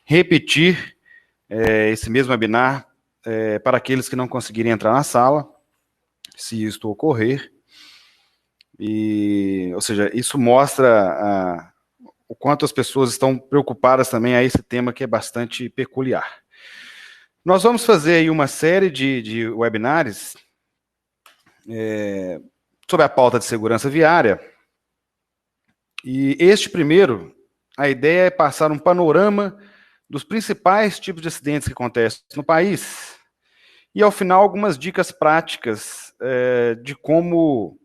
repetir esse mesmo webinar para aqueles que não conseguirem entrar na sala, se isto ocorrer. Ou seja, isso mostra o quanto as pessoas estão preocupadas também a esse tema que é bastante peculiar. Nós vamos fazer aí uma série de webinars sobre a pauta de segurança viária. E este primeiro, a ideia é passar um panorama dos principais tipos de acidentes que acontecem no país e, ao final, algumas dicas práticas de como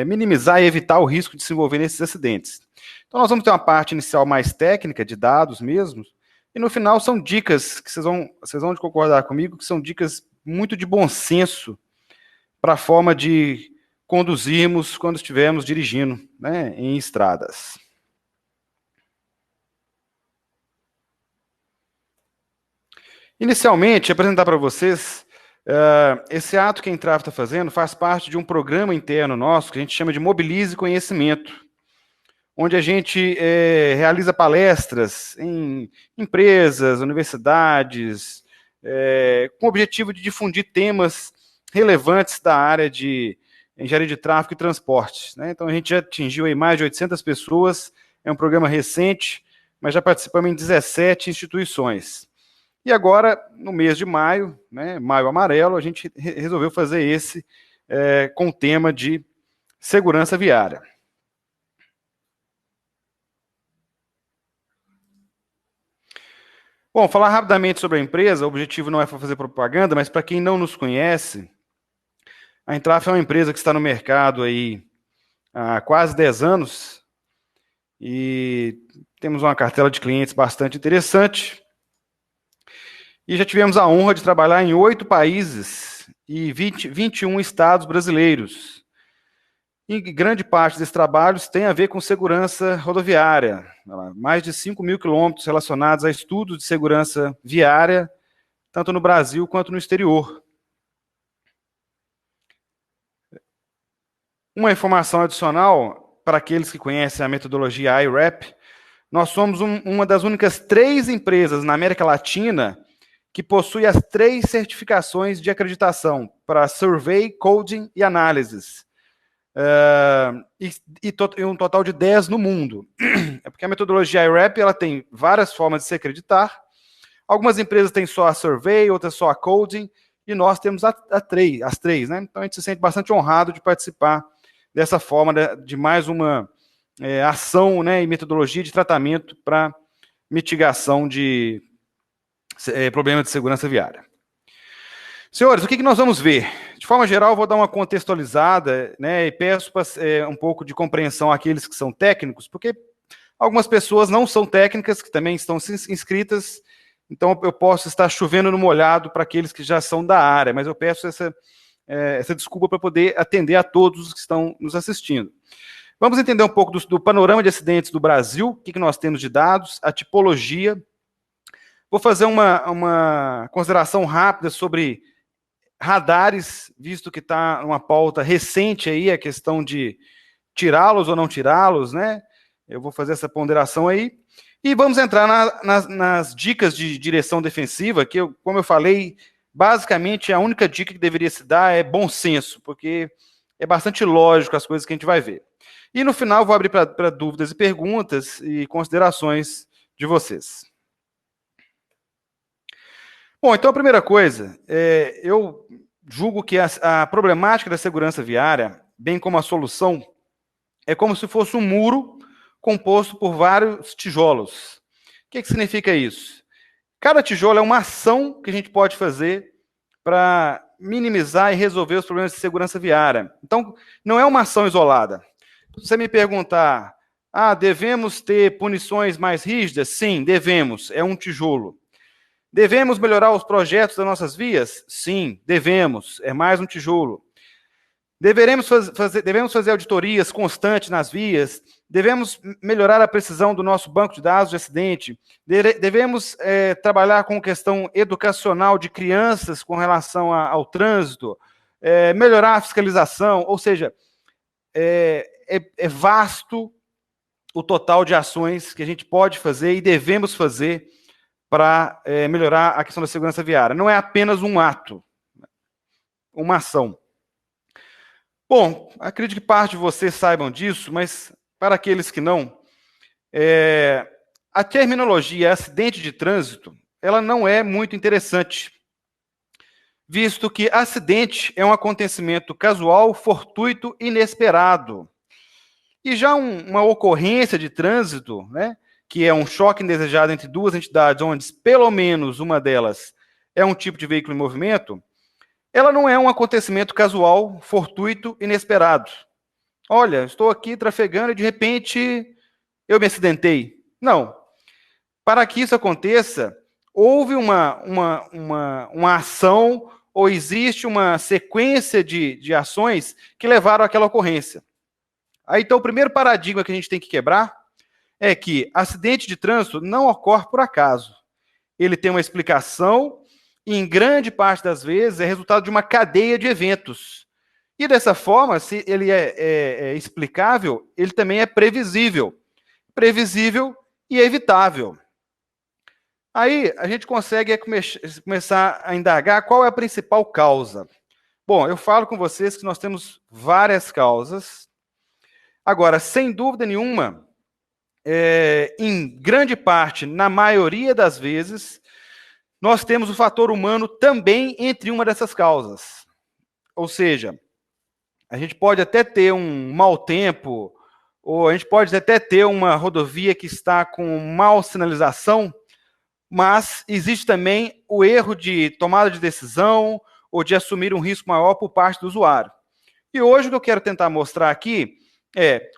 minimizar e evitar o risco de se envolver nesses acidentes. Então, nós vamos ter uma parte inicial mais técnica, de dados mesmo, e no final são dicas que vocês vão concordar comigo, que são dicas muito de bom senso para a forma de conduzirmos quando estivermos dirigindo, né, em estradas. Inicialmente, apresentar para vocês, esse ato que a Entrave está fazendo faz parte de um programa interno nosso que a gente chama de Mobilize Conhecimento, onde a gente realiza palestras em empresas, universidades, com o objetivo de difundir temas relevantes da área de engenharia de tráfego e transporte, né? Então, a gente já atingiu aí mais de 800 pessoas, é um programa recente, mas já participamos em 17 instituições. E agora, no mês de maio, né, Maio Amarelo, a gente resolveu fazer esse com o tema de segurança viária. Bom, falar rapidamente sobre a empresa, o objetivo não é fazer propaganda, mas para quem não nos conhece, a Entrave é uma empresa que está no mercado aí há quase 10 anos e temos uma cartela de clientes bastante interessante. E já tivemos a honra de trabalhar em 8 países e 21 estados brasileiros. E grande parte desses trabalhos tem a ver com segurança rodoviária. Mais de 5.000 quilômetros relacionados a estudos de segurança viária, tanto no Brasil quanto no exterior. Uma informação adicional para aqueles que conhecem a metodologia IRAP, nós somos uma das únicas 3 empresas na América Latina que possui as 3 certificações de acreditação para Survey, Coding e Análises. E um total de 10 no mundo. É porque a metodologia IRAP ela tem várias formas de se acreditar. Algumas empresas têm só a Survey, outras só a Coding, e nós temos as 3, né? Então a gente se sente bastante honrado de participar dessa forma de mais uma ação, né, e metodologia de tratamento para mitigação de problemas de segurança viária. Senhores, o que nós vamos ver? De forma geral, vou dar uma contextualizada, né, e peço um pouco de compreensão àqueles que são técnicos, porque algumas pessoas não são técnicas, que também estão inscritas, então eu posso estar chovendo no molhado para aqueles que já são da área, mas eu peço essa desculpa para poder atender a todos os que estão nos assistindo. Vamos entender um pouco do panorama de acidentes do Brasil, o que nós temos de dados, a tipologia. Vou fazer uma consideração rápida sobre radares, visto que está numa pauta recente aí, a questão de tirá-los ou não tirá-los, né? Eu vou fazer essa ponderação aí. E vamos entrar nas dicas de direção defensiva, que, como eu falei, basicamente a única dica que deveria se dar é bom senso, porque é bastante lógico as coisas que a gente vai ver. E no final vou abrir para dúvidas e perguntas e considerações de vocês. Bom, então a primeira coisa, eu julgo que a problemática da segurança viária, bem como a solução, é como se fosse um muro composto por vários tijolos. O que significa isso? Cada tijolo é uma ação que a gente pode fazer para minimizar e resolver os problemas de segurança viária. Então, não é uma ação isolada. Se você me perguntar, devemos ter punições mais rígidas? Sim, devemos, é um tijolo. Devemos melhorar os projetos das nossas vias? Sim, devemos, é mais um tijolo. Devemos fazer auditorias constantes nas vias, devemos melhorar a precisão do nosso banco de dados de acidente, devemos trabalhar com questão educacional de crianças com relação ao trânsito, melhorar a fiscalização, ou seja, é vasto o total de ações que a gente pode fazer e devemos fazer para melhorar a questão da segurança viária. Não é apenas um ato, uma ação. Bom, acredito que parte de vocês saibam disso, mas para aqueles que não, a terminologia acidente de trânsito, ela não é muito interessante, visto que acidente é um acontecimento casual, fortuito, inesperado. E já uma ocorrência de trânsito, né, que é um choque indesejado entre duas entidades, onde pelo menos uma delas é um tipo de veículo em movimento, ela não é um acontecimento casual, fortuito, inesperado. Olha, estou aqui trafegando e de repente eu me acidentei. Não. Para que isso aconteça, houve uma ação ou existe uma sequência de ações que levaram àquela ocorrência. Aí, então, o primeiro paradigma que a gente tem que quebrar é que acidente de trânsito não ocorre por acaso. Ele tem uma explicação e, em grande parte das vezes, é resultado de uma cadeia de eventos. E, dessa forma, se ele é explicável, ele também é previsível. Previsível e evitável. Aí, a gente consegue começar a indagar qual é a principal causa. Bom, eu falo com vocês que nós temos várias causas. Agora, sem dúvida nenhuma, em grande parte, na maioria das vezes, nós temos o fator humano também entre uma dessas causas. Ou seja, a gente pode até ter um mau tempo, ou a gente pode até ter uma rodovia que está com mal sinalização, mas existe também o erro de tomada de decisão ou de assumir um risco maior por parte do usuário. E hoje o que eu quero tentar mostrar aqui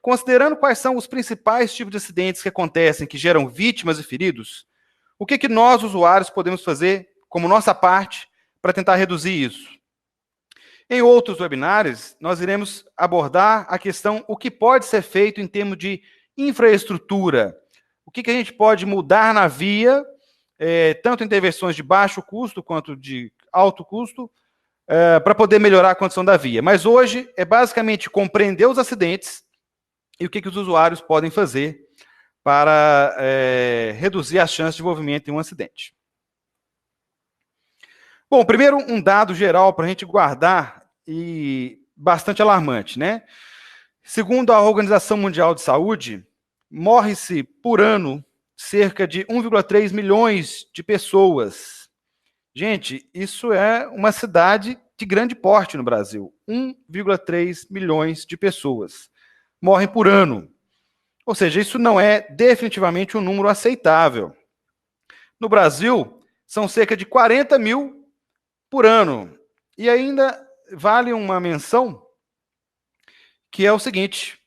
considerando quais são os principais tipos de acidentes que acontecem, que geram vítimas e feridos, o que nós, usuários, podemos fazer como nossa parte para tentar reduzir isso? Em outros webinários, nós iremos abordar a questão o que pode ser feito em termos de infraestrutura. O que a gente pode mudar na via, tanto intervenções de baixo custo quanto de alto custo, para poder melhorar a condição da via. Mas hoje é basicamente compreender os acidentes e o que os usuários podem fazer para reduzir as chances de envolvimento em um acidente. Bom, primeiro um dado geral para a gente guardar e bastante alarmante, né? Segundo a Organização Mundial de Saúde, morre-se por ano cerca de 1,3 milhões de pessoas. Gente, isso é uma cidade de grande porte no Brasil. 1,3 milhões de pessoas morrem por ano. Ou seja, isso não é definitivamente um número aceitável. No Brasil, são cerca de 40 mil por ano. E ainda vale uma menção, que é o seguinte,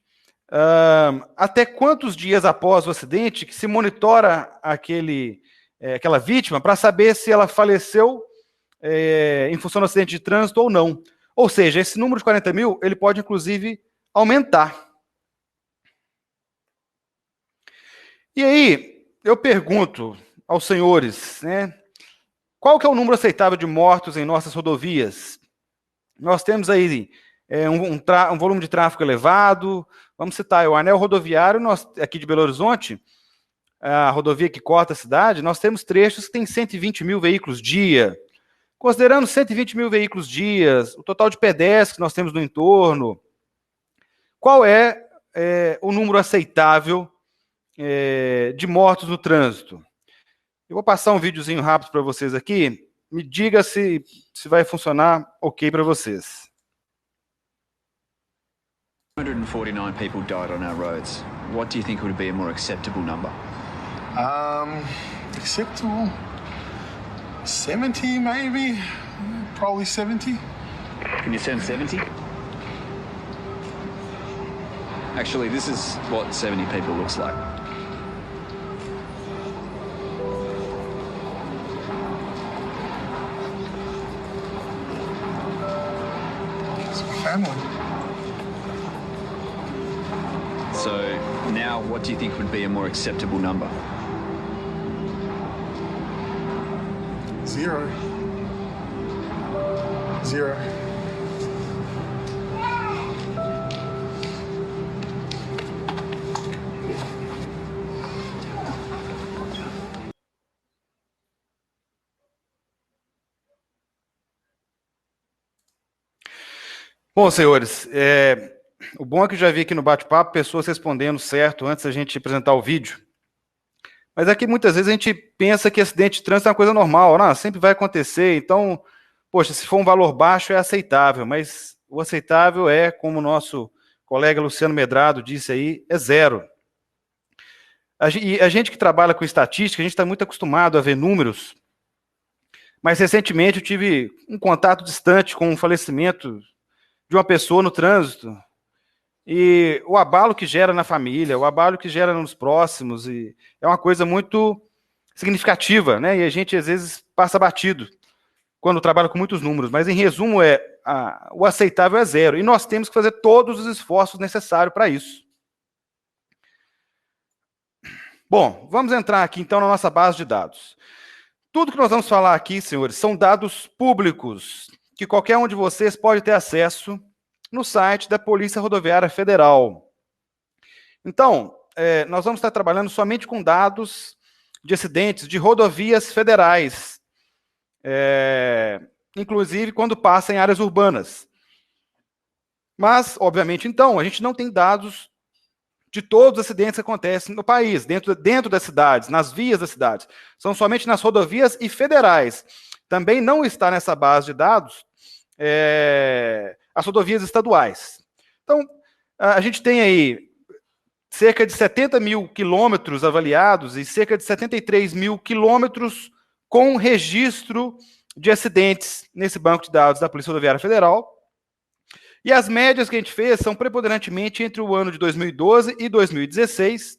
até quantos dias após o acidente que se monitora aquela vítima para saber se ela faleceu em função do acidente de trânsito ou não. Ou seja, esse número de 40 mil, ele pode, inclusive, aumentar. E aí, eu pergunto aos senhores, né, qual que é o número aceitável de mortos em nossas rodovias? Nós temos aí um volume de tráfego elevado, vamos citar o anel rodoviário aqui de Belo Horizonte, a rodovia que corta a cidade, nós temos trechos que tem 120 mil veículos dia. Considerando 120 mil veículos dias, o total de pedestres que nós temos no entorno, qual é o número aceitável de mortos no trânsito? Eu vou passar um videozinho rápido para vocês aqui. Me diga se vai funcionar ok para vocês. 249 people died on our roads. What do you think would be a more acceptable number? Acceptable? 70 maybe? Probably 70. Can you send 70? Actually, this is what 70 people looks like. It's my family. So now, what do you think would be a more acceptable number? 0. 0. Bom, senhores, o bom é que eu já vi aqui no bate-papo pessoas respondendo certo antes da gente apresentar o vídeo. Mas aqui muitas vezes a gente pensa que acidente de trânsito é uma coisa normal, não, sempre vai acontecer, então, poxa, se for um valor baixo é aceitável, mas o aceitável é, como o nosso colega Luciano Medrado disse aí, é zero. E a gente que trabalha com estatística, a gente está muito acostumado a ver números, mas recentemente eu tive um contato distante com o falecimento de uma pessoa no trânsito, e o abalo que gera na família, o abalo que gera nos próximos, e é uma coisa muito significativa, né? E a gente às vezes passa batido quando trabalha com muitos números, mas em resumo o aceitável é zero, e nós temos que fazer todos os esforços necessários para isso. Bom, vamos entrar aqui então na nossa base de dados. Tudo que nós vamos falar aqui, senhores, são dados públicos, que qualquer um de vocês pode ter acesso no site da Polícia Rodoviária Federal. Então, nós vamos estar trabalhando somente com dados de acidentes de rodovias federais, inclusive quando passa em áreas urbanas. Mas, obviamente, então, a gente não tem dados de todos os acidentes que acontecem no país, dentro das cidades, nas vias das cidades. São somente nas rodovias e federais. Também não está nessa base de dados as rodovias estaduais. Então, a gente tem aí cerca de 70 mil quilômetros avaliados e cerca de 73 mil quilômetros com registro de acidentes nesse banco de dados da Polícia Rodoviária Federal. E as médias que a gente fez são preponderantemente entre o ano de 2012 e 2016,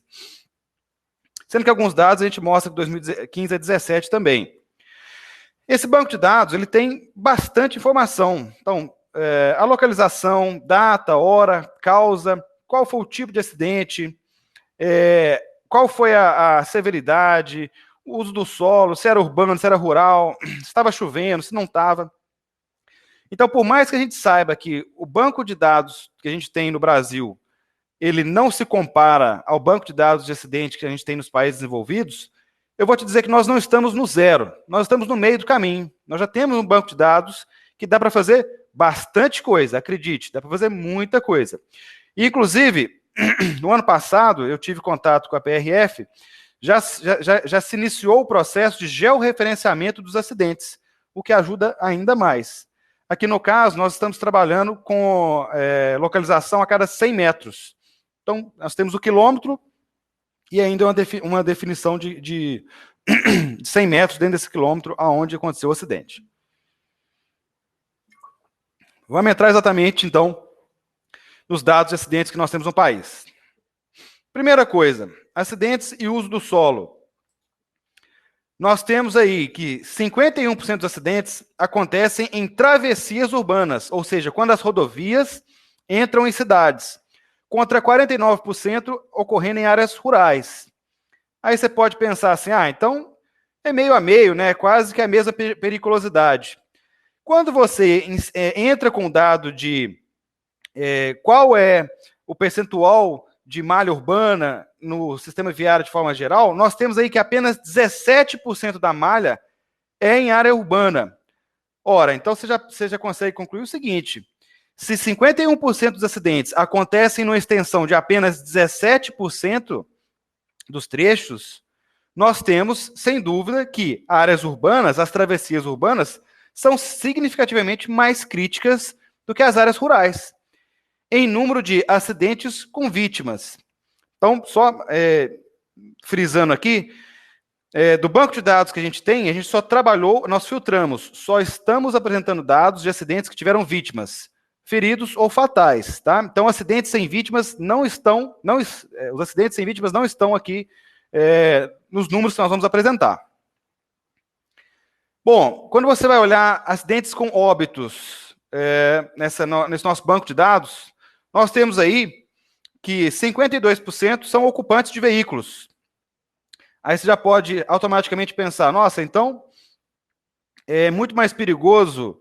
sendo que alguns dados a gente mostra de 2015 a 2017 também. Esse banco de dados ele tem bastante informação. Então, a localização, data, hora, causa, qual foi o tipo de acidente, qual foi a severidade, o uso do solo, se era urbano, se era rural, se estava chovendo, se não estava. Então, por mais que a gente saiba que o banco de dados que a gente tem no Brasil, ele não se compara ao banco de dados de acidente que a gente tem nos países desenvolvidos, eu vou te dizer que nós não estamos no zero, nós estamos no meio do caminho. Nós já temos um banco de dados que dá para fazer bastante coisa, acredite, dá para fazer muita coisa. E, inclusive, no ano passado, eu tive contato com a PRF, já se iniciou o processo de georreferenciamento dos acidentes, o que ajuda ainda mais. Aqui no caso, nós estamos trabalhando com localização a cada 100 metros. Então, nós temos o quilômetro e ainda uma definição de 100 metros dentro desse quilômetro aonde aconteceu o acidente. Vamos entrar exatamente, então, nos dados de acidentes que nós temos no país. Primeira coisa, acidentes e uso do solo. Nós temos aí que 51% dos acidentes acontecem em travessias urbanas, ou seja, quando as rodovias entram em cidades, contra 49% ocorrendo em áreas rurais. Aí você pode pensar assim, então é meio a meio, né? Quase que a mesma periculosidade. Quando você entra com o dado de qual é o percentual de malha urbana no sistema viário de forma geral, nós temos aí que apenas 17% da malha é em área urbana. Ora, então você já consegue concluir o seguinte, se 51% dos acidentes acontecem numa extensão de apenas 17% dos trechos, nós temos, sem dúvida, que áreas urbanas, as travessias urbanas, são significativamente mais críticas do que as áreas rurais, em número de acidentes com vítimas. Então, só frisando aqui, do banco de dados que a gente tem, a gente só trabalhou, nós filtramos, só estamos apresentando dados de acidentes que tiveram vítimas, feridos ou fatais, tá? Então, acidentes sem vítimas não estão, os acidentes sem vítimas não estão aqui nos números que nós vamos apresentar. Bom, quando você vai olhar acidentes com óbitos nesse nosso banco de dados, nós temos aí que 52% são ocupantes de veículos. Aí você já pode automaticamente pensar, nossa, então é muito mais perigoso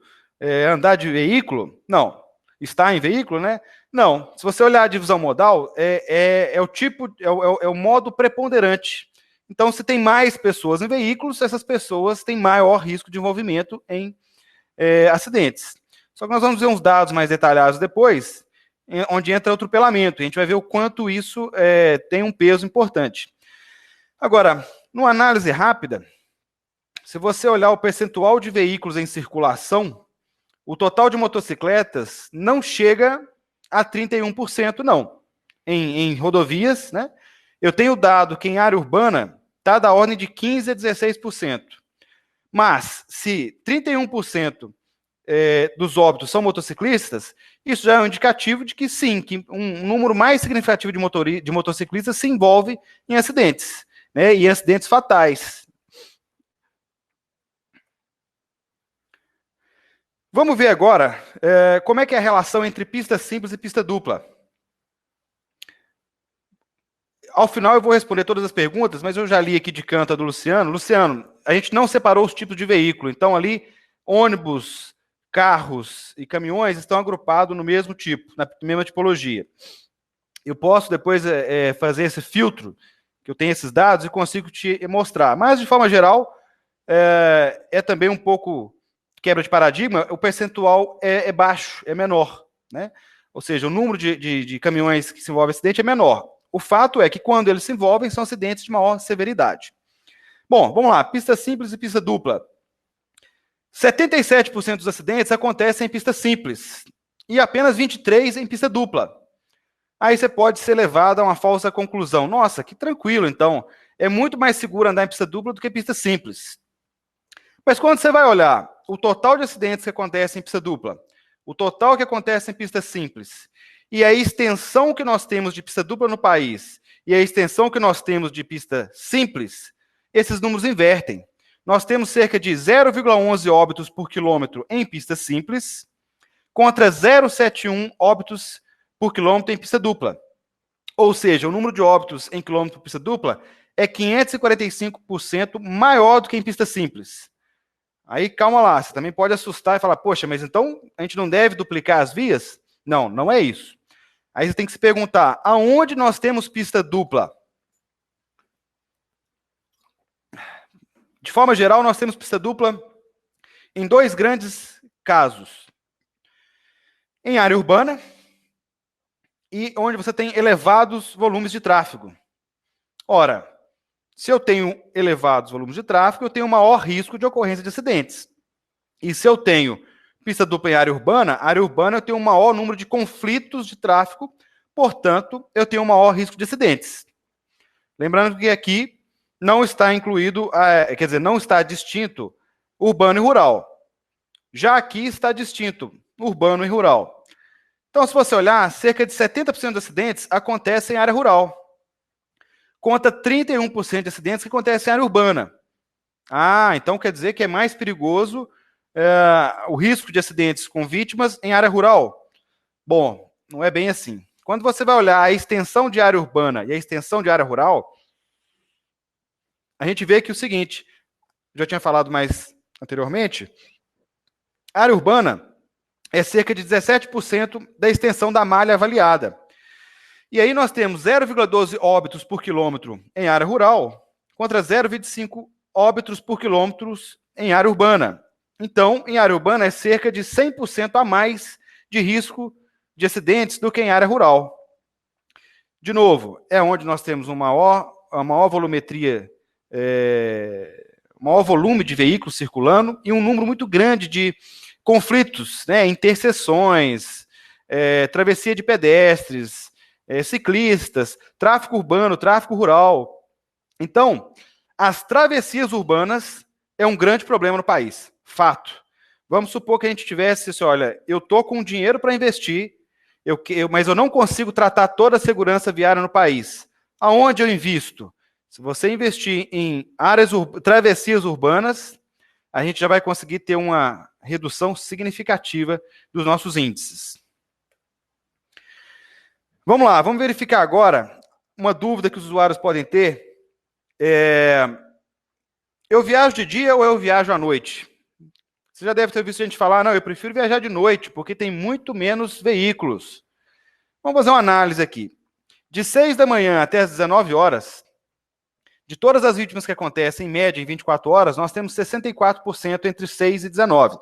andar de veículo? Não. Estar em veículo, né? Não. Se você olhar a divisão modal, é o modo preponderante. Então, se tem mais pessoas em veículos, essas pessoas têm maior risco de envolvimento em acidentes. Só que nós vamos ver uns dados mais detalhados depois, onde entra o atropelamento. A gente vai ver o quanto isso tem um peso importante. Agora, numa análise rápida, se você olhar o percentual de veículos em circulação, o total de motocicletas não chega a 31%, não. Em rodovias, né? Eu tenho dado que em área urbana está da ordem de 15% a 16%. Mas, se 31% dos óbitos são motociclistas, isso já é um indicativo de que sim, que um número mais significativo de motociclistas se envolve em acidentes, né? E acidentes fatais. Vamos ver agora como é que é a relação entre pista simples e pista dupla. Ao final eu vou responder todas as perguntas, mas eu já li aqui de canto a do Luciano. Luciano, a gente não separou os tipos de veículo, então ali ônibus, carros e caminhões estão agrupados no mesmo tipo, na mesma tipologia. Eu posso depois fazer esse filtro, que eu tenho esses dados e consigo te mostrar. Mas, de forma geral, é também um pouco quebra de paradigma, o percentual é baixo, é menor, né? Ou seja, o número de caminhões que se envolvem em acidente é menor. O fato é que quando eles se envolvem, são acidentes de maior severidade. Bom, vamos lá, pista simples e pista dupla. 77% dos acidentes acontecem em pista simples e apenas 23% em pista dupla. Aí você pode ser levado a uma falsa conclusão. Nossa, que tranquilo, então. É muito mais seguro andar em pista dupla do que pista simples. Mas quando você vai olhar o total de acidentes que acontecem em pista dupla, o total que acontece em pista simples, e a extensão que nós temos de pista dupla no país, e a extensão que nós temos de pista simples, esses números invertem. Nós temos cerca de 0,11 óbitos por quilômetro em pista simples, contra 0,71 óbitos por quilômetro em pista dupla. Ou seja, o número de óbitos em quilômetro por pista dupla é 545% maior do que em pista simples. Aí, calma lá, você também pode assustar e falar, poxa, mas então a gente não deve duplicar as vias? Não, não é isso. Aí você tem que se perguntar, aonde nós temos pista dupla? De forma geral, nós temos pista dupla em dois grandes casos. Em área urbana e onde você tem elevados volumes de tráfego. Ora, se eu tenho elevados volumes de tráfego, eu tenho maior risco de ocorrência de acidentes. E se eu tenho pista dupla em área urbana eu tenho um maior número de conflitos de tráfego, portanto, eu tenho um maior risco de acidentes. Lembrando que aqui não está incluído, quer dizer, não está distinto urbano e rural. Já aqui está distinto urbano e rural. Então, se você olhar, cerca de 70% dos acidentes acontecem em área rural, contra 31% de acidentes que acontecem em área urbana. Então quer dizer que é mais perigoso o risco de acidentes com vítimas em área rural? Bom, não é bem assim. Quando você vai olhar a extensão de área urbana e a extensão de área rural, a gente vê que o seguinte, já tinha falado mais anteriormente, a área urbana é cerca de 17% da extensão da malha avaliada. E aí nós temos 0,12 óbitos por quilômetro em área rural, contra 0,25 óbitos por quilômetro em área urbana. Então, em área urbana é cerca de 100% a mais de risco de acidentes do que em área rural. De novo, é onde nós temos uma maior volumetria, maior volume de veículos circulando e um número muito grande de conflitos, né, interseções, travessia de pedestres, ciclistas, tráfego urbano, tráfego rural. Então, as travessias urbanas é um grande problema no país, fato. Vamos supor que a gente tivesse assim, olha, eu estou com dinheiro para investir, mas eu não consigo tratar toda a segurança viária no país. Aonde eu invisto? Se você investir em travessias urbanas, a gente já vai conseguir ter uma redução significativa dos nossos índices. Vamos lá, vamos verificar agora uma dúvida que os usuários podem ter. Eu viajo de dia ou eu viajo à noite? Você já deve ter visto a gente falar, não, eu prefiro viajar de noite, porque tem muito menos veículos. Vamos fazer uma análise aqui. De 6 da manhã até as 19 horas, de todas as vítimas que acontecem, em média, em 24 horas, nós temos 64% entre 6 e 19.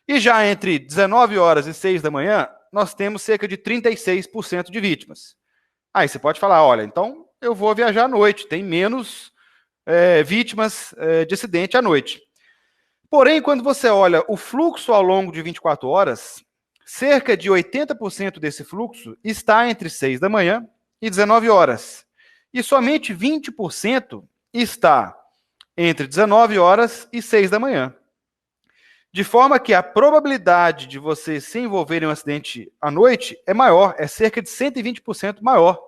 E já entre 19 horas e 6 da manhã, nós temos cerca de 36% de vítimas. Aí você pode falar, olha, então eu vou viajar à noite, tem menos vítimas de acidente à noite. Porém, quando você olha o fluxo ao longo de 24 horas, cerca de 80% desse fluxo está entre 6 da manhã e 19 horas. E somente 20% está entre 19 horas e 6 da manhã. De forma que a probabilidade de você se envolver em um acidente à noite é maior, é cerca de 120% maior.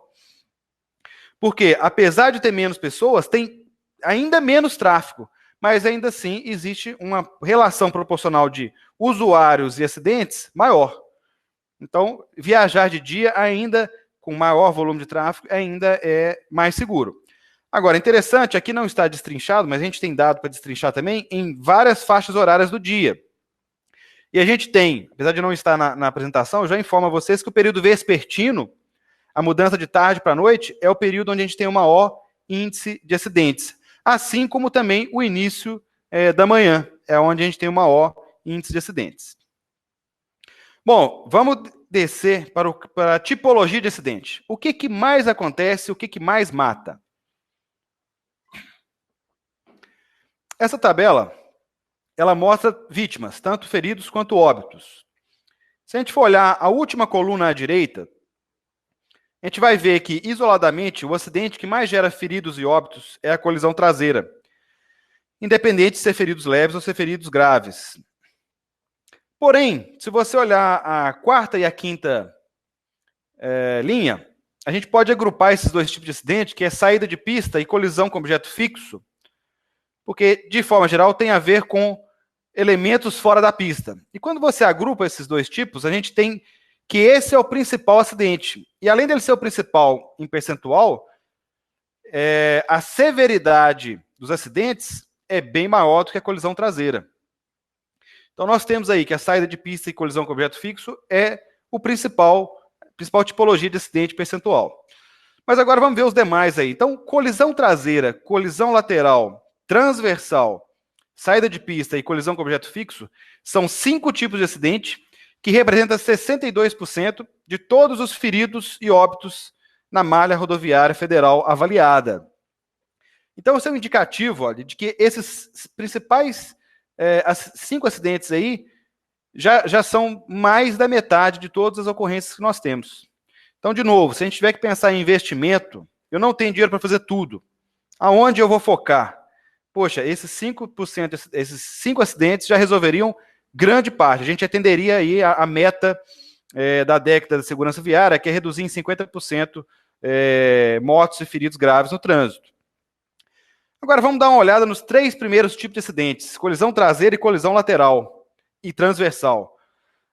Porque, apesar de ter menos pessoas, tem ainda menos tráfego, mas ainda assim existe uma relação proporcional de usuários e acidentes maior. Então, viajar de dia ainda com maior volume de tráfego ainda é mais seguro. Agora, interessante, aqui não está destrinchado, mas a gente tem dado para destrinchar também em várias faixas horárias do dia. E a gente tem, apesar de não estar na apresentação, eu já informo a vocês que o período vespertino, a mudança de tarde para noite, é o período onde a gente tem o maior índice de acidentes. Assim como também o início da manhã, é onde a gente tem o maior índice de acidentes. Bom, vamos descer para a tipologia de acidente. O que mais acontece, o que mais mata? Essa tabela, ela mostra vítimas, tanto feridos quanto óbitos. Se a gente for olhar a última coluna à direita, a gente vai ver que, isoladamente, o acidente que mais gera feridos e óbitos é a colisão traseira, independente de ser feridos leves ou ser feridos graves. Porém, se você olhar a quarta e a quinta linha, a gente pode agrupar esses dois tipos de acidente, que é saída de pista e colisão com objeto fixo, porque, de forma geral, tem a ver com elementos fora da pista. E quando você agrupa esses dois tipos, a gente tem que esse é o principal acidente. E além dele ser o principal em percentual, a severidade dos acidentes é bem maior do que a colisão traseira. Então nós temos aí que a saída de pista e colisão com objeto fixo é o principal tipologia de acidente percentual. Mas agora vamos ver os demais aí. Então, colisão traseira, colisão lateral, transversal, saída de pista e colisão com objeto fixo são 5 tipos de acidente que representam 62% de todos os feridos e óbitos na malha rodoviária federal avaliada. Então, esse é um indicativo, olha, de que esses principais 5 acidentes aí já são mais da metade de todas as ocorrências que nós temos. Então, de novo, se a gente tiver que pensar em investimento, eu não tenho dinheiro para fazer tudo. Aonde eu vou focar? Poxa, esses 5%, esses 5 acidentes já resolveriam grande parte. A gente atenderia aí a meta da década da segurança viária, que é reduzir em 50% mortos e feridos graves no trânsito. Agora vamos dar uma olhada nos 3 primeiros tipos de acidentes: colisão traseira e colisão lateral e transversal.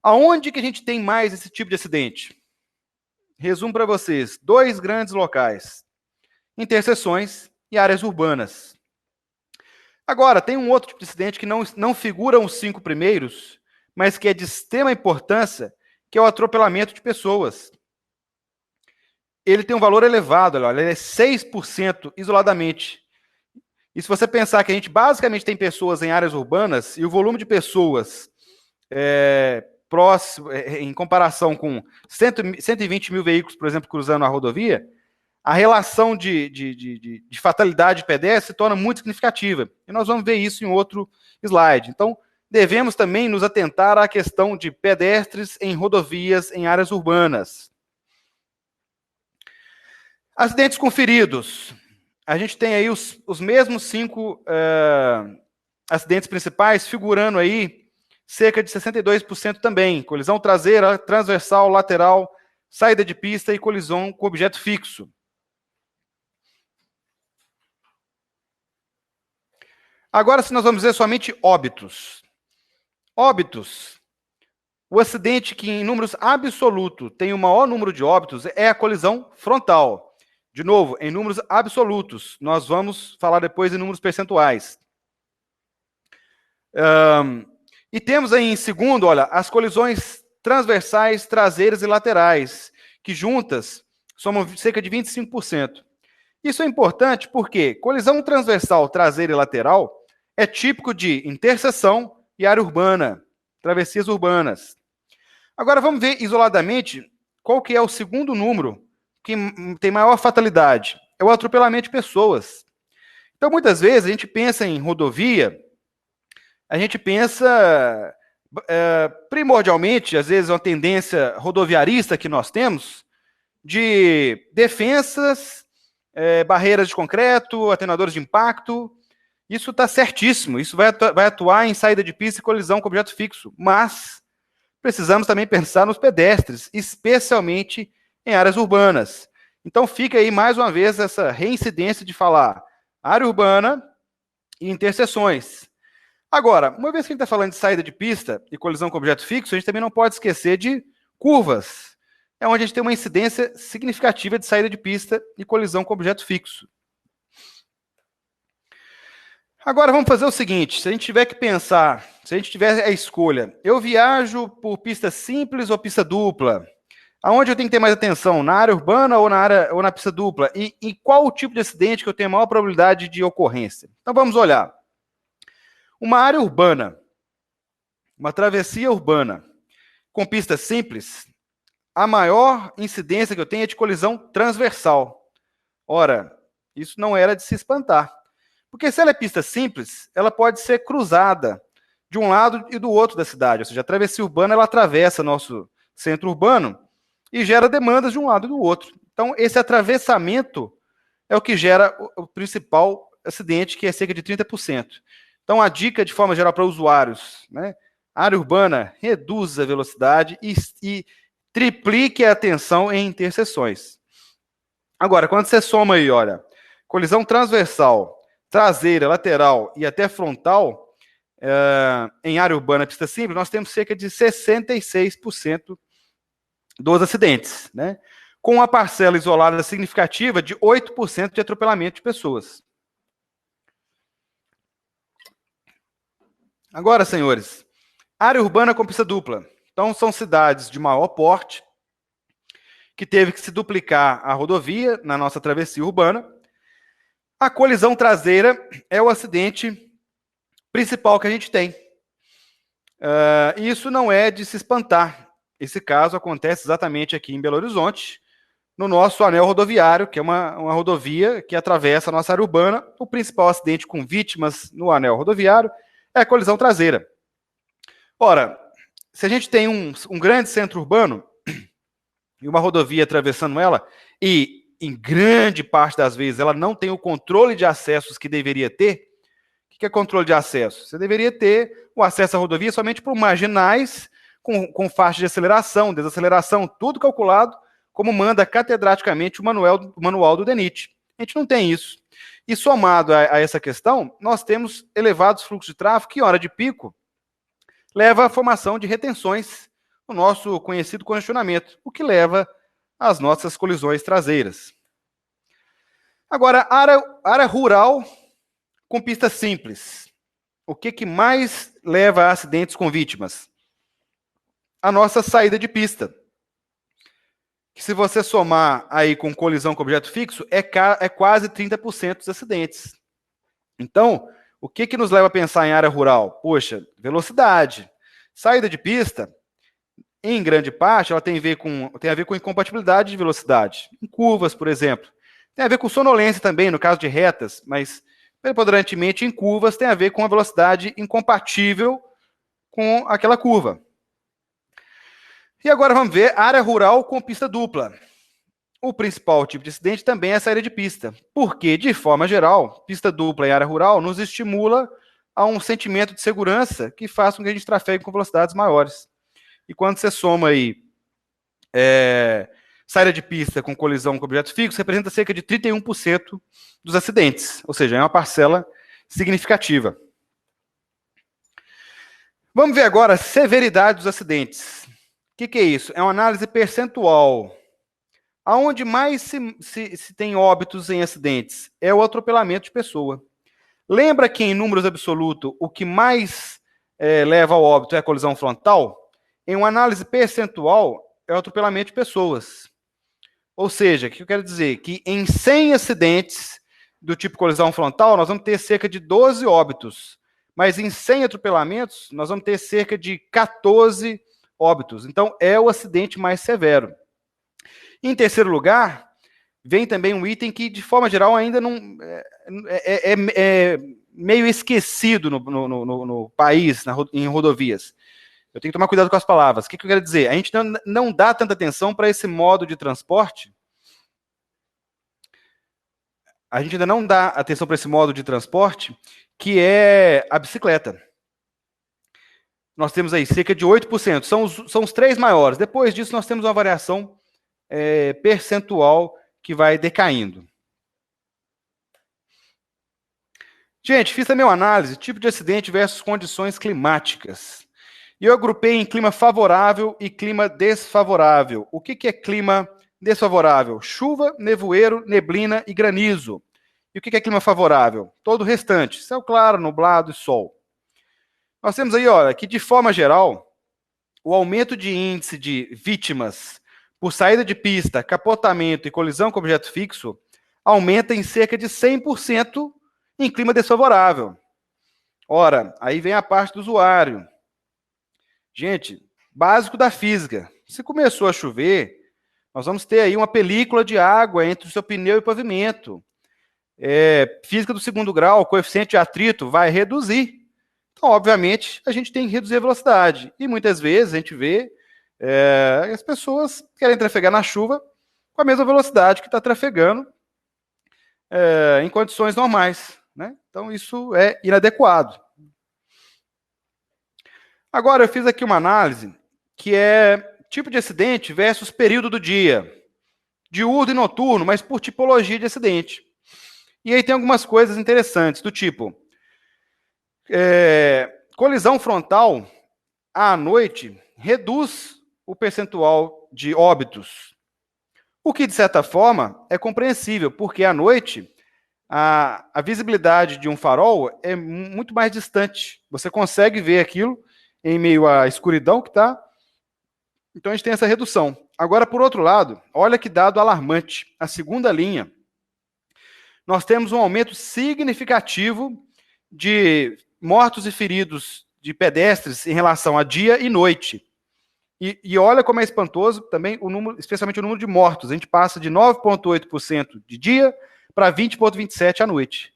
Aonde que a gente tem mais esse tipo de acidente? Resumo para vocês: 2 grandes locais: interseções e áreas urbanas. Agora, tem um outro tipo de acidente que não figura os 5 primeiros, mas que é de extrema importância, que é o atropelamento de pessoas. Ele tem um valor elevado, olha, ele é 6% isoladamente. E se você pensar que a gente basicamente tem pessoas em áreas urbanas, e o volume de pessoas próximo, em comparação com 120 mil veículos, por exemplo, cruzando a rodovia, a relação de fatalidade de pedestre se torna muito significativa. E nós vamos ver isso em outro slide. Então, devemos também nos atentar à questão de pedestres em rodovias, em áreas urbanas. Acidentes com feridos. A gente tem aí os mesmos 5 acidentes principais, figurando aí cerca de 62% também. Colisão traseira, transversal, lateral, saída de pista e colisão com objeto fixo. Agora, se nós vamos ver somente óbitos. Óbitos. O acidente que, em números absolutos, tem o maior número de óbitos é a colisão frontal. De novo, em números absolutos. Nós vamos falar depois em números percentuais. E temos aí em segundo, olha, as colisões transversais, traseiras e laterais, que juntas somam cerca de 25%. Isso é importante porque colisão transversal, traseira e lateral é típico de interseção e área urbana. travessias urbanas. Agora vamos ver isoladamente qual que é o segundo número que tem maior fatalidade. É o atropelamento de pessoas. Então, muitas vezes, a gente pensa em rodovia, a gente pensa, primordialmente, às vezes, uma tendência rodoviarista que nós temos, de defensas, barreiras de concreto, atenuadores de impacto. Isso está certíssimo, isso vai atuar em saída de pista e colisão com objeto fixo, mas precisamos também pensar nos pedestres, especialmente em áreas urbanas. Então fica aí, mais uma vez, essa reincidência de falar área urbana e interseções. Agora, uma vez que a gente está falando de saída de pista e colisão com objeto fixo, a gente também não pode esquecer de curvas. É onde a gente tem uma incidência significativa de saída de pista e colisão com objeto fixo. Agora vamos fazer o seguinte, se a gente tiver que pensar, se a gente tiver a escolha, eu viajo por pista simples ou pista dupla? Aonde eu tenho que ter mais atenção? Na área urbana ou na pista dupla? E qual o tipo de acidente que eu tenho a maior probabilidade de ocorrência? Então vamos olhar. Uma área urbana, uma travessia urbana com pista simples, a maior incidência que eu tenho é de colisão transversal. Ora, isso não era de se espantar. Porque se ela é pista simples, ela pode ser cruzada de um lado e do outro da cidade. Ou seja, a travessia urbana ela atravessa nosso centro urbano e gera demandas de um lado e do outro. Então, esse atravessamento é o que gera o principal acidente, que é cerca de 30%. Então, a dica, de forma geral, para usuários, né? Área urbana, reduza a velocidade e triplique a atenção em interseções. Agora, quando você soma aí, olha, colisão transversal, traseira, lateral e até frontal, em área urbana, pista simples, nós temos cerca de 66% dos acidentes, né? Com uma parcela isolada significativa de 8% de atropelamento de pessoas. Agora, senhores, área urbana com pista dupla. Então, são cidades de maior porte, que teve que se duplicar a rodovia na nossa travessia urbana. A colisão traseira é o acidente principal que a gente tem. E isso não é de se espantar. Esse caso acontece exatamente aqui em Belo Horizonte, no nosso anel rodoviário, que é uma rodovia que atravessa a nossa área urbana. O principal acidente com vítimas no anel rodoviário é a colisão traseira. Ora, se a gente tem um grande centro urbano e uma rodovia atravessando ela, e em grande parte das vezes ela não tem o controle de acessos que deveria ter, o que é controle de acesso? Você deveria ter o acesso à rodovia somente por marginais, com faixa de aceleração, desaceleração, tudo calculado, como manda catedraticamente o manual do DENIT. A gente não tem isso. E somado a essa questão, nós temos elevados fluxos de tráfego que, em hora de pico, leva à formação de retenções no nosso conhecido congestionamento, o que leva às nossas colisões traseiras. Agora, área rural com pista simples. O que mais leva a acidentes com vítimas? A nossa saída de pista. Que se você somar aí com colisão com objeto fixo, é quase 30% dos acidentes. Então, o que nos leva a pensar em área rural? Poxa, velocidade. Saída de pista, em grande parte, ela tem a ver com incompatibilidade de velocidade. Em curvas, por exemplo. Tem a ver com sonolência também, no caso de retas, mas, preponderantemente, em curvas, tem a ver com a velocidade incompatível com aquela curva. E agora vamos ver área rural com pista dupla. O principal tipo de acidente também é a saída de pista, porque, de forma geral, pista dupla em área rural nos estimula a um sentimento de segurança que faz com que a gente trafegue com velocidades maiores. E quando você soma aí saída de pista com colisão com objetos fixos, representa cerca de 31% dos acidentes, ou seja, é uma parcela significativa. Vamos ver agora a severidade dos acidentes. O que é isso? É uma análise percentual. Aonde mais se tem óbitos em acidentes? É o atropelamento de pessoa. Lembra que, em números absolutos, o que mais leva ao óbito é a colisão frontal? Em uma análise percentual, é o atropelamento de pessoas. Ou seja, o que eu quero dizer? Que em 100 acidentes do tipo colisão frontal, nós vamos ter cerca de 12 óbitos. mas em 100 atropelamentos, nós vamos ter cerca de 14 óbitos. Então, é o acidente mais severo. Em terceiro lugar, vem também um item que, de forma geral, ainda não é meio esquecido no país, em rodovias. Eu tenho que tomar cuidado com as palavras. O que eu quero dizer? A gente não dá tanta atenção para esse modo de transporte. A gente ainda não dá atenção para esse modo de transporte, que é a bicicleta. Nós temos aí cerca de 8%. São os três maiores. Depois disso, nós temos uma variação percentual que vai decaindo. Gente, fiz também uma análise, tipo de acidente versus condições climáticas. E eu agrupei em clima favorável e clima desfavorável. O que é clima desfavorável? Chuva, nevoeiro, neblina e granizo. E o que é clima favorável? Todo o restante, céu claro, nublado e sol. Nós temos aí, olha, que de forma geral, o aumento de índice de vítimas por saída de pista, capotamento e colisão com objeto fixo aumenta em cerca de 100% em clima desfavorável. Ora, aí vem a parte do usuário. Gente, básico da física. Se começou a chover, nós vamos ter aí uma película de água entre o seu pneu e o pavimento. Física do segundo grau, o coeficiente de atrito vai reduzir. Então, obviamente, a gente tem que reduzir a velocidade. E muitas vezes a gente vê as pessoas querem trafegar na chuva com a mesma velocidade que está trafegando em condições normais, né? Então, isso é inadequado. Agora, eu fiz aqui uma análise que é tipo de acidente versus período do dia. Diurno e noturno, mas por tipologia de acidente. E aí tem algumas coisas interessantes, do tipo, colisão frontal à noite reduz o percentual de óbitos. O que, de certa forma, é compreensível, porque à noite a visibilidade de um farol é muito mais distante. Você consegue ver aquilo em meio à escuridão que está. Então a gente tem essa redução. Agora, por outro lado, olha que dado alarmante. A segunda linha, nós temos um aumento significativo de mortos e feridos de pedestres em relação a dia e noite. E olha como é espantoso também o número, especialmente o número de mortos. A gente passa de 9,8% de dia para 20,27% à noite.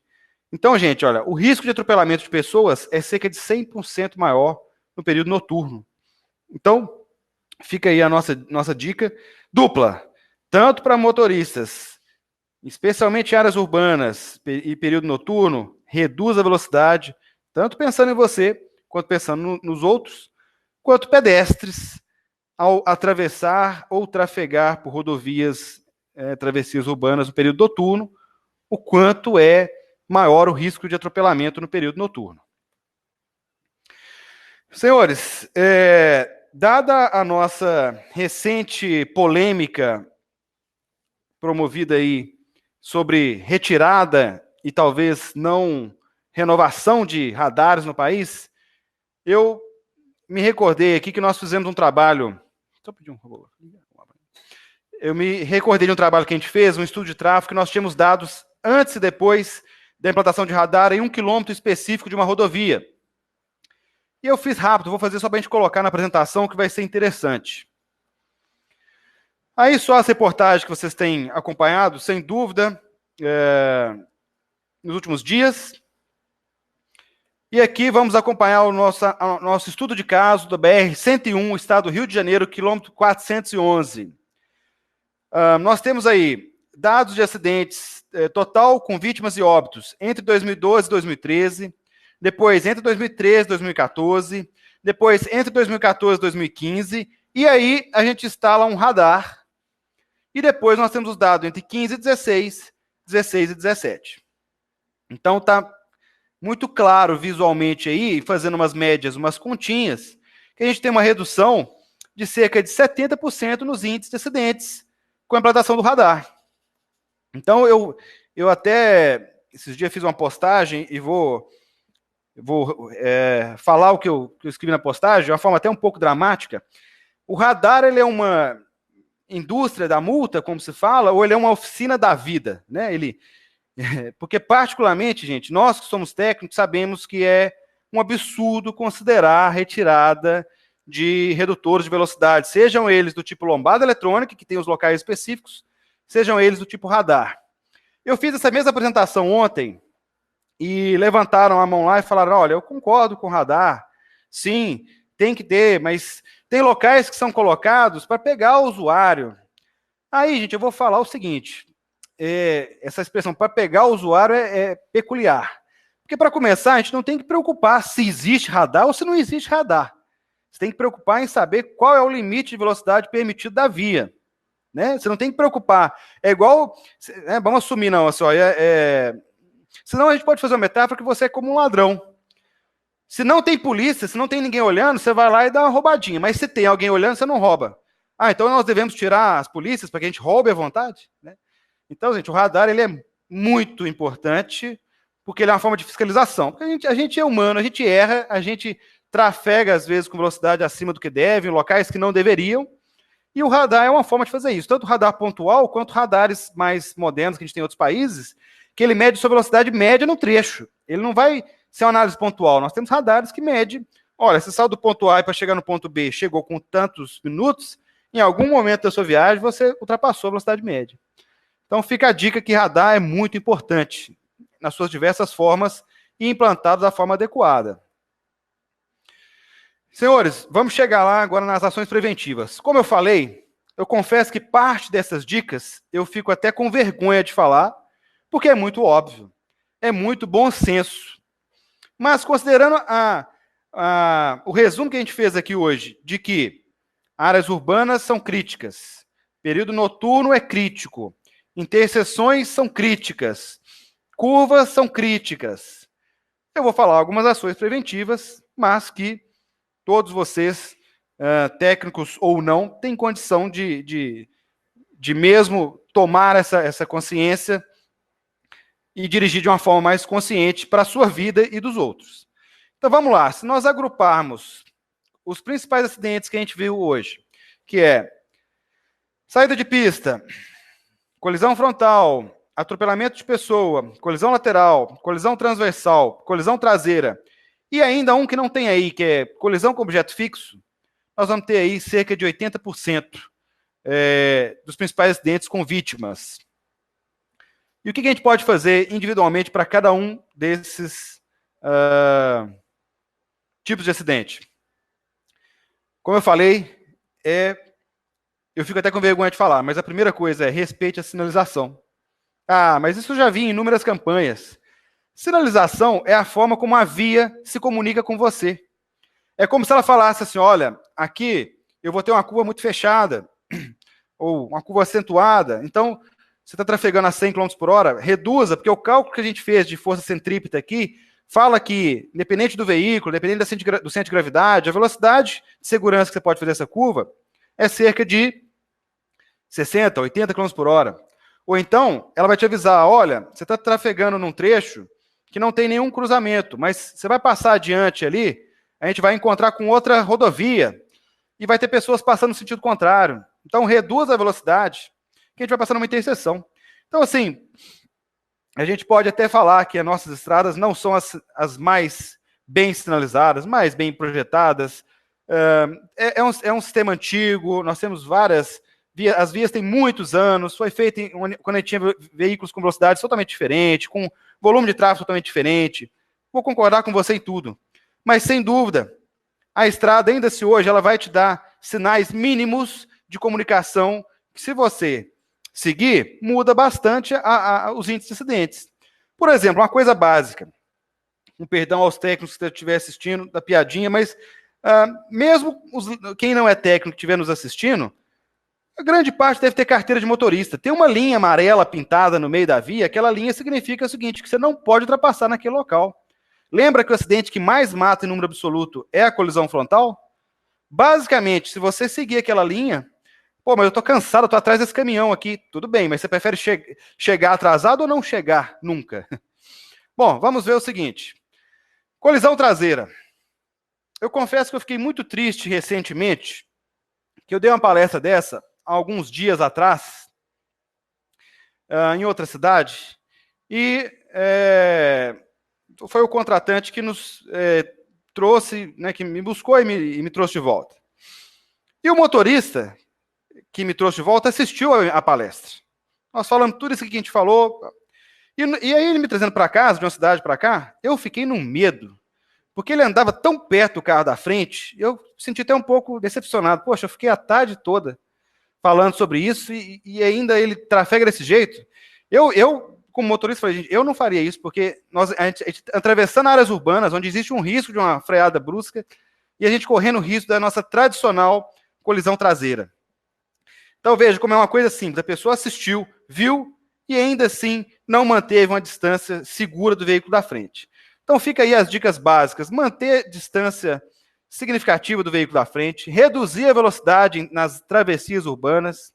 Então, gente, olha, o risco de atropelamento de pessoas é cerca de 100% maior no período noturno. Então, fica aí a nossa dica dupla, tanto para motoristas, especialmente em áreas urbanas e período noturno, reduz a velocidade, tanto pensando em você, quanto pensando nos outros, quanto pedestres, ao atravessar ou trafegar por rodovias, travessias urbanas no período noturno, o quanto é maior o risco de atropelamento no período noturno. Senhores, dada a nossa recente polêmica promovida aí sobre retirada e talvez não renovação de radares no país, eu me recordei aqui que nós fizemos um trabalho. Eu me recordei de um trabalho que a gente fez, um estudo de tráfego, que nós tínhamos dados antes e depois da implantação de radar em 1 quilômetro específico de uma rodovia. E eu fiz rápido, vou fazer só para a gente colocar na apresentação, que vai ser interessante. Aí só as reportagens que vocês têm acompanhado, sem dúvida, nos últimos dias. E aqui vamos acompanhar o nosso estudo de caso da BR-101, Estado do Rio de Janeiro, quilômetro 411. Nós temos aí dados de acidentes total com vítimas e óbitos entre 2012 e 2013, depois entre 2013 e 2014, depois entre 2014 e 2015, e aí a gente instala um radar, e depois nós temos os dados entre 15 e 16, 16 e 17. Então está muito claro visualmente aí, fazendo umas médias, umas continhas, que a gente tem uma redução de cerca de 70% nos índices de acidentes com a implantação do radar. Então, eu até, esses dias fiz uma postagem e vou falar o que eu escrevi na postagem, de uma forma até um pouco dramática. O radar, ele é uma indústria da multa, como se fala, ou ele é uma oficina da vida, né? Porque, particularmente, gente, nós que somos técnicos, sabemos que é um absurdo considerar a retirada de redutores de velocidade, sejam eles do tipo lombada eletrônica, que tem os locais específicos, sejam eles do tipo radar. Eu fiz essa mesma apresentação ontem e levantaram a mão lá e falaram, olha, eu concordo com o radar, sim, tem que ter, mas tem locais que são colocados para pegar o usuário. Aí, gente, eu vou falar o seguinte, essa expressão para pegar o usuário é peculiar. Porque, para começar, a gente não tem que preocupar se existe radar ou se não existe radar. Você tem que preocupar em saber qual é o limite de velocidade permitido da via. Né? Você não tem que preocupar. É igual... vamos assumir, não. Assim, senão a gente pode fazer uma metáfora que você é como um ladrão. Se não tem polícia, se não tem ninguém olhando, você vai lá e dá uma roubadinha. Mas se tem alguém olhando, você não rouba. Então nós devemos tirar as polícias para que a gente roube à vontade? Né? Então, gente, o radar ele é muito importante porque ele é uma forma de fiscalização. Porque a gente é humano, a gente erra, a gente trafega, às vezes, com velocidade acima do que deve, em locais que não deveriam, e o radar é uma forma de fazer isso. Tanto o radar pontual, quanto radares mais modernos que a gente tem em outros países, que ele mede sua velocidade média no trecho. Ele não vai ser uma análise pontual. Nós temos radares que medem, olha, você saiu do ponto A para chegar no ponto B, chegou com tantos minutos, em algum momento da sua viagem, você ultrapassou a velocidade média. Então, fica a dica que radar é muito importante, nas suas diversas formas, e implantado da forma adequada. Senhores, vamos chegar lá agora nas ações preventivas. Como eu falei, eu confesso que parte dessas dicas eu fico até com vergonha de falar, porque é muito óbvio, é muito bom senso. Mas considerando o resumo que a gente fez aqui hoje, de que áreas urbanas são críticas, período noturno é crítico, interseções são críticas, curvas são críticas. Eu vou falar algumas ações preventivas, mas que todos vocês, técnicos ou não, têm condição de mesmo tomar essa consciência e dirigir de uma forma mais consciente para a sua vida e dos outros. Então vamos lá, se nós agruparmos os principais acidentes que a gente viu hoje, que é saída de pista, colisão frontal, atropelamento de pessoa, colisão lateral, colisão transversal, colisão traseira, e ainda um que não tem aí, que é colisão com objeto fixo, nós vamos ter aí cerca de 80% dos principais acidentes com vítimas. E o que a gente pode fazer individualmente para cada um desses tipos de acidente? Como eu falei, eu fico até com vergonha de falar, mas a primeira coisa é respeite a sinalização. Mas isso eu já vi em inúmeras campanhas. Sinalização é a forma como a via se comunica com você. É como se ela falasse assim, olha, aqui eu vou ter uma curva muito fechada, ou uma curva acentuada, então você está trafegando a 100 km por hora, reduza, porque o cálculo que a gente fez de força centrípeta aqui fala que, independente do veículo, independente do centro de gravidade, a velocidade de segurança que você pode fazer essa curva é cerca de 60, 80 km por hora. Ou então, ela vai te avisar, olha, você está trafegando num trecho que não tem nenhum cruzamento, mas você vai passar adiante ali, a gente vai encontrar com outra rodovia e vai ter pessoas passando no sentido contrário. Então, reduz a velocidade, que a gente vai passar numa interseção. Então, assim, a gente pode até falar que as nossas estradas não são as mais bem sinalizadas, mais bem projetadas. É um sistema antigo, nós temos várias vias, as vias têm muitos anos, foi feito quando a gente tinha veículos com velocidades totalmente diferentes, com volume de tráfego totalmente diferente. Vou concordar com você em tudo. Mas, sem dúvida, a estrada, ainda se hoje, ela vai te dar sinais mínimos de comunicação que, se você seguir, muda bastante os índices de acidentes. Por exemplo, uma coisa básica, com perdão aos técnicos que estiver assistindo, da piadinha, mas mesmo quem não é técnico que estiver nos assistindo, a grande parte deve ter carteira de motorista. Tem uma linha amarela pintada no meio da via, aquela linha significa o seguinte, que você não pode ultrapassar naquele local. Lembra que o acidente que mais mata em número absoluto é a colisão frontal? Basicamente, se você seguir aquela linha, mas eu tô cansado, eu tô atrás desse caminhão aqui. Tudo bem, mas você prefere chegar atrasado ou não chegar nunca? Bom, vamos ver o seguinte. Colisão traseira. Eu confesso que eu fiquei muito triste recentemente, que eu dei uma palestra dessa há alguns dias atrás, em outra cidade, e foi o contratante que nos trouxe, né, que me buscou e me trouxe de volta. E o motorista que me trouxe de volta assistiu a palestra. Nós falamos tudo isso que a gente falou. E aí ele me trazendo para casa, de uma cidade para cá, eu fiquei num medo. Porque ele andava tão perto do carro da frente, eu senti até um pouco decepcionado. Poxa, eu fiquei a tarde toda falando sobre isso e ainda ele trafega desse jeito. Eu como motorista, falei, gente, eu não faria isso, porque a gente atravessando áreas urbanas, onde existe um risco de uma freada brusca, e a gente correndo o risco da nossa tradicional colisão traseira. Então, veja como é uma coisa simples. A pessoa assistiu, viu, e ainda assim não manteve uma distância segura do veículo da frente. Então, fica aí as dicas básicas. Manter distância significativa do veículo da frente, reduzir a velocidade nas travessias urbanas,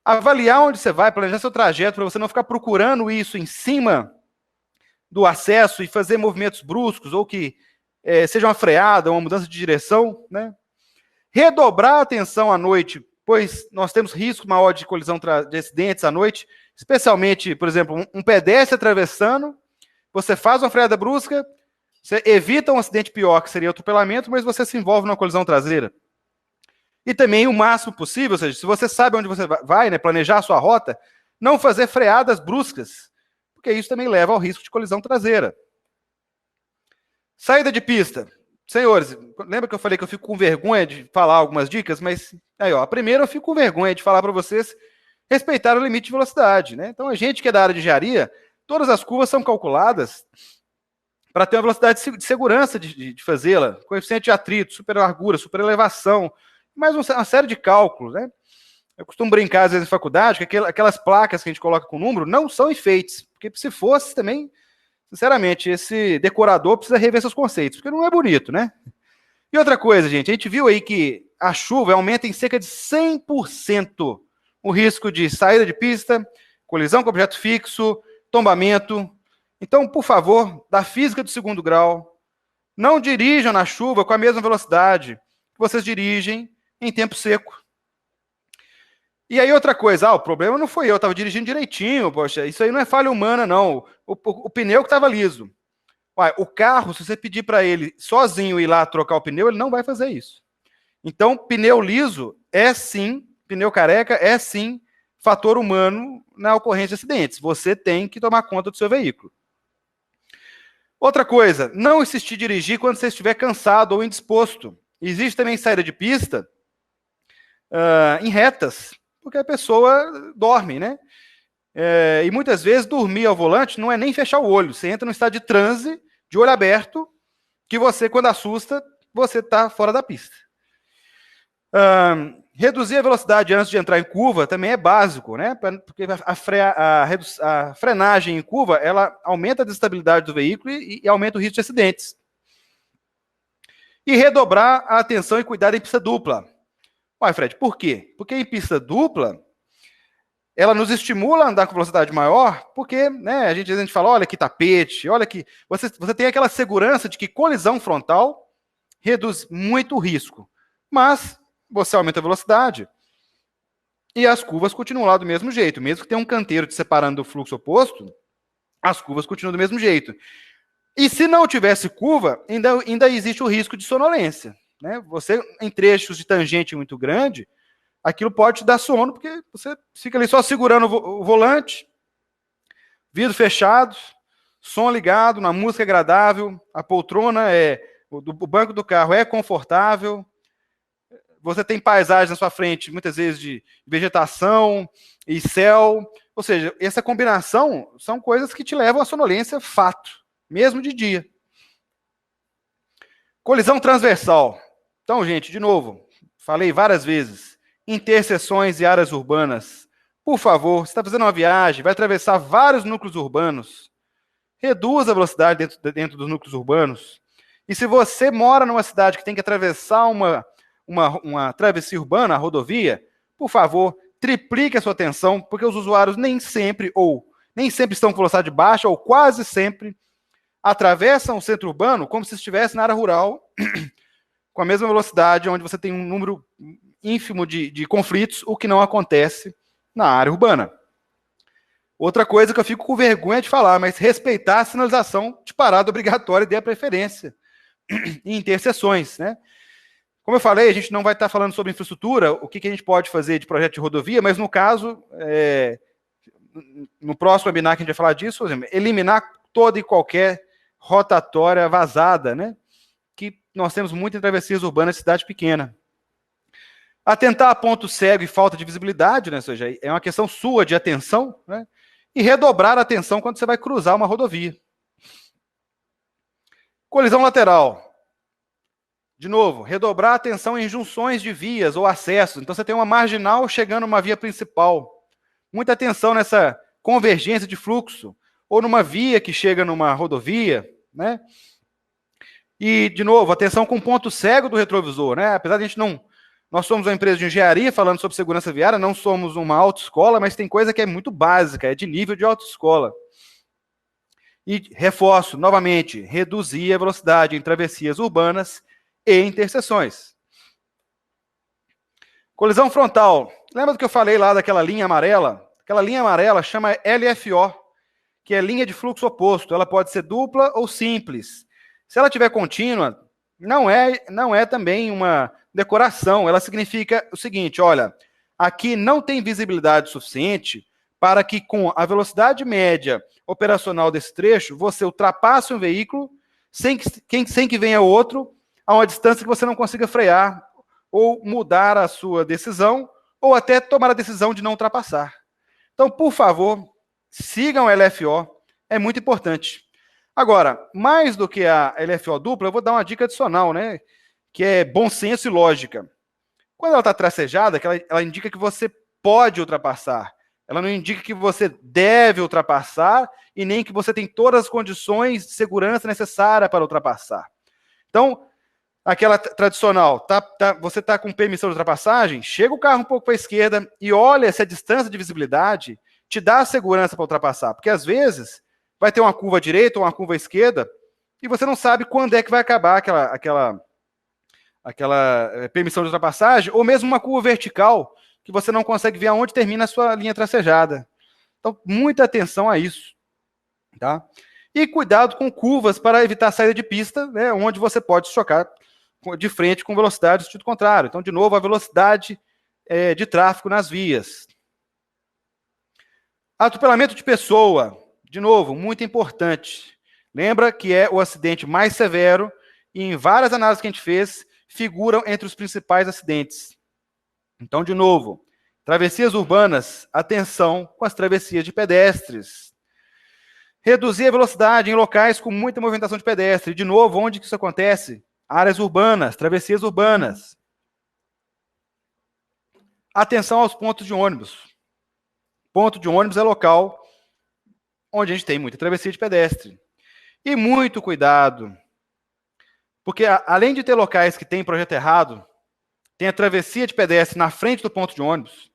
avaliar onde você vai, planejar seu trajeto, para você não ficar procurando isso em cima do acesso e fazer movimentos bruscos, ou que seja uma freada, uma mudança de direção, né? Redobrar a atenção à noite, pois nós temos risco maior de colisão de acidentes à noite, especialmente, por exemplo, um pedestre atravessando, você faz uma freada brusca, você evita um acidente pior, que seria o atropelamento, mas você se envolve numa colisão traseira. E também o máximo possível, ou seja, se você sabe onde você vai, né, planejar a sua rota, não fazer freadas bruscas, porque isso também leva ao risco de colisão traseira. Saída de pista. Senhores, lembra que eu falei que eu fico com vergonha de falar algumas dicas? Mas, aí, ó, a primeira eu fico com vergonha de falar para vocês respeitar o limite de velocidade, né? Então, a gente que é da área de engenharia, todas as curvas são calculadas para ter uma velocidade de segurança de fazê-la, coeficiente de atrito, super largura, super elevação, mais uma série de cálculos, né? Eu costumo brincar, às vezes, em faculdade, que aquelas placas que a gente coloca com número não são enfeites, porque se fosse também, sinceramente, esse decorador precisa rever seus conceitos, porque não é bonito, né? E outra coisa, gente, a gente viu aí que a chuva aumenta em cerca de 100% o risco de saída de pista, colisão com objeto fixo, tombamento. Então, por favor, da física do segundo grau, não dirijam na chuva com a mesma velocidade que vocês dirigem em tempo seco. E aí outra coisa, o problema não foi eu estava dirigindo direitinho, poxa, isso aí não é falha humana, não. O pneu que estava liso. Ué, o carro, se você pedir para ele sozinho ir lá trocar o pneu, ele não vai fazer isso. Então, pneu liso é sim, pneu careca é sim fator humano na ocorrência de acidentes. Você tem que tomar conta do seu veículo. Outra coisa, não insistir em dirigir quando você estiver cansado ou indisposto. Existe também saída de pista em retas, porque a pessoa dorme, né? E muitas vezes dormir ao volante não é nem fechar o olho. Você entra no estado de transe, de olho aberto, que você, quando assusta, você está fora da pista. Reduzir a velocidade antes de entrar em curva também é básico, né? Porque a frenagem em curva, ela aumenta a desestabilidade do veículo e aumenta o risco de acidentes. E redobrar a atenção e cuidado em pista dupla. Ué, Fred, por quê? Porque em pista dupla, ela nos estimula a andar com velocidade maior, porque, né, a gente fala, olha que tapete, olha que... Você tem aquela segurança de que colisão frontal reduz muito o risco. Mas você aumenta a velocidade e as curvas continuam lá do mesmo jeito. Mesmo que tenha um canteiro te separando do fluxo oposto, as curvas continuam do mesmo jeito. E se não tivesse curva, ainda existe o risco de sonolência, né? Você, em trechos de tangente muito grande, aquilo pode te dar sono, porque você fica ali só segurando o volante, vidro fechado, som ligado, uma música agradável, a poltrona o banco do carro é confortável, você tem paisagem na sua frente, muitas vezes de vegetação e céu, ou seja, essa combinação são coisas que te levam à sonolência fato, mesmo de dia. Colisão transversal. Então, gente, de novo, falei várias vezes, interseções e áreas urbanas. Por favor, você está fazendo uma viagem, vai atravessar vários núcleos urbanos, reduza a velocidade dentro dos núcleos urbanos. E se você mora numa cidade que tem que atravessar uma travessia urbana, a rodovia, por favor, triplique a sua atenção, porque os usuários nem sempre estão com velocidade baixa, ou quase sempre atravessam o centro urbano como se estivesse na área rural, com a mesma velocidade, onde você tem um número ínfimo de conflitos, o que não acontece na área urbana. Outra coisa que eu fico com vergonha de falar, mas respeitar a sinalização de parada obrigatória e dê a preferência. e interseções, né? Como eu falei, a gente não vai estar falando sobre infraestrutura, o que a gente pode fazer de projeto de rodovia, mas no caso, no próximo webinar que a gente vai falar disso, por exemplo, eliminar toda e qualquer rotatória vazada, né? Que nós temos muito em travessias urbanas de cidade pequena. Atentar a ponto cego e falta de visibilidade, né? Ou seja, é uma questão sua de atenção, né? E redobrar a atenção quando você vai cruzar uma rodovia. Colisão lateral. De novo, redobrar a atenção em junções de vias ou acessos. Então, você tem uma marginal chegando a uma via principal. Muita atenção nessa convergência de fluxo. Ou numa via que chega numa rodovia, né? E, de novo, atenção com o ponto cego do retrovisor, né? Apesar de a gente não... Nós somos uma empresa de engenharia falando sobre segurança viária, não somos uma autoescola, mas tem coisa que é muito básica, é de nível de autoescola. E reforço, novamente, reduzir a velocidade em travessias urbanas e interseções. Colisão frontal. Lembra do que eu falei lá daquela linha amarela? Aquela linha amarela chama LFO, que é linha de fluxo oposto. Ela pode ser dupla ou simples. Se ela tiver contínua, não é também uma decoração. Ela significa o seguinte, olha, aqui não tem visibilidade suficiente para que com a velocidade média operacional desse trecho, você ultrapasse um veículo sem que venha outro a uma distância que você não consiga frear ou mudar a sua decisão ou até tomar a decisão de não ultrapassar. Então, por favor, sigam a LFO, é muito importante. Agora, mais do que a LFO dupla, eu vou dar uma dica adicional, né? Que é bom senso e lógica. Quando ela está tracejada, ela indica que você pode ultrapassar. Ela não indica que você deve ultrapassar e nem que você tem todas as condições de segurança necessárias para ultrapassar. Então, aquela tradicional, você está com permissão de ultrapassagem, chega o carro um pouco para a esquerda e olha se a distância de visibilidade te dá a segurança para ultrapassar. Porque, às vezes, vai ter uma curva à direita ou uma curva à esquerda e você não sabe quando é que vai acabar aquela permissão de ultrapassagem, ou mesmo uma curva vertical, que você não consegue ver aonde termina a sua linha tracejada. Então, muita atenção a isso. Tá? E cuidado com curvas para evitar a saída de pista, né, onde você pode chocar de frente com velocidade do sentido contrário. Então, de novo, a velocidade de tráfego nas vias. Atropelamento de pessoa, de novo, muito importante. Lembra que é o acidente mais severo e em várias análises que a gente fez, figuram entre os principais acidentes. Então, de novo, travessias urbanas, atenção com as travessias de pedestres. Reduzir a velocidade em locais com muita movimentação de pedestre. De novo, onde que isso acontece? Áreas urbanas, travessias urbanas. Atenção aos pontos de ônibus. Ponto de ônibus é local onde a gente tem muita travessia de pedestre. E muito cuidado, porque além de ter locais que tem projeto errado, tem a travessia de pedestre na frente do ponto de ônibus,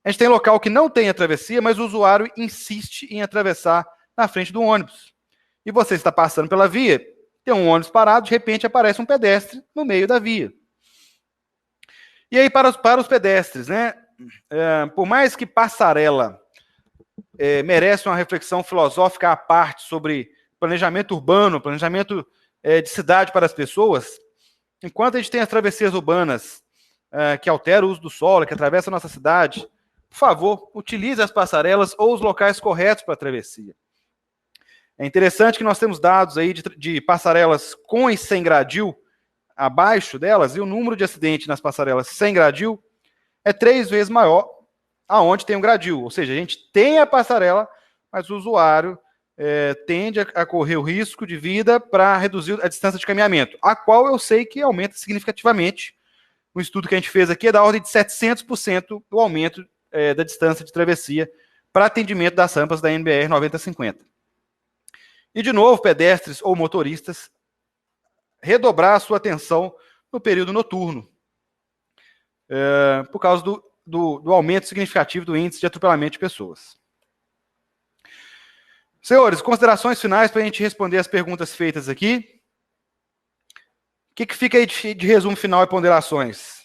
a gente tem local que não tem a travessia, mas o usuário insiste em atravessar na frente do ônibus. E você está passando pela via, tem um ônibus parado, de repente aparece um pedestre no meio da via. E aí, para os pedestres, né? Por mais que passarela merece uma reflexão filosófica à parte sobre planejamento urbano, planejamento de cidade para as pessoas, enquanto a gente tem as travessias urbanas que alteram o uso do solo, que atravessam a nossa cidade, por favor, utilize as passarelas ou os locais corretos para a travessia. É interessante que nós temos dados aí de passarelas com e sem gradil abaixo delas, e o número de acidentes nas passarelas sem gradil é 3 vezes maior aonde tem um gradil. Ou seja, a gente tem a passarela, mas o usuário tende a correr o risco de vida para reduzir a distância de caminhamento, a qual eu sei que aumenta significativamente. O estudo que a gente fez aqui é da ordem de 700% do aumento da distância de travessia para atendimento das rampas da NBR 9050. E, de novo, pedestres ou motoristas, redobrar a sua atenção no período noturno, por causa do aumento significativo do índice de atropelamento de pessoas. Senhores, considerações finais para a gente responder as perguntas feitas aqui. O que fica aí de resumo final e ponderações?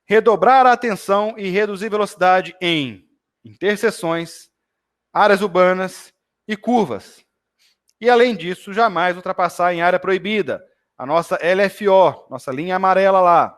Redobrar a atenção e reduzir velocidade em interseções, áreas urbanas e curvas. E, além disso, jamais ultrapassar em área proibida, a nossa LFO, nossa linha amarela lá.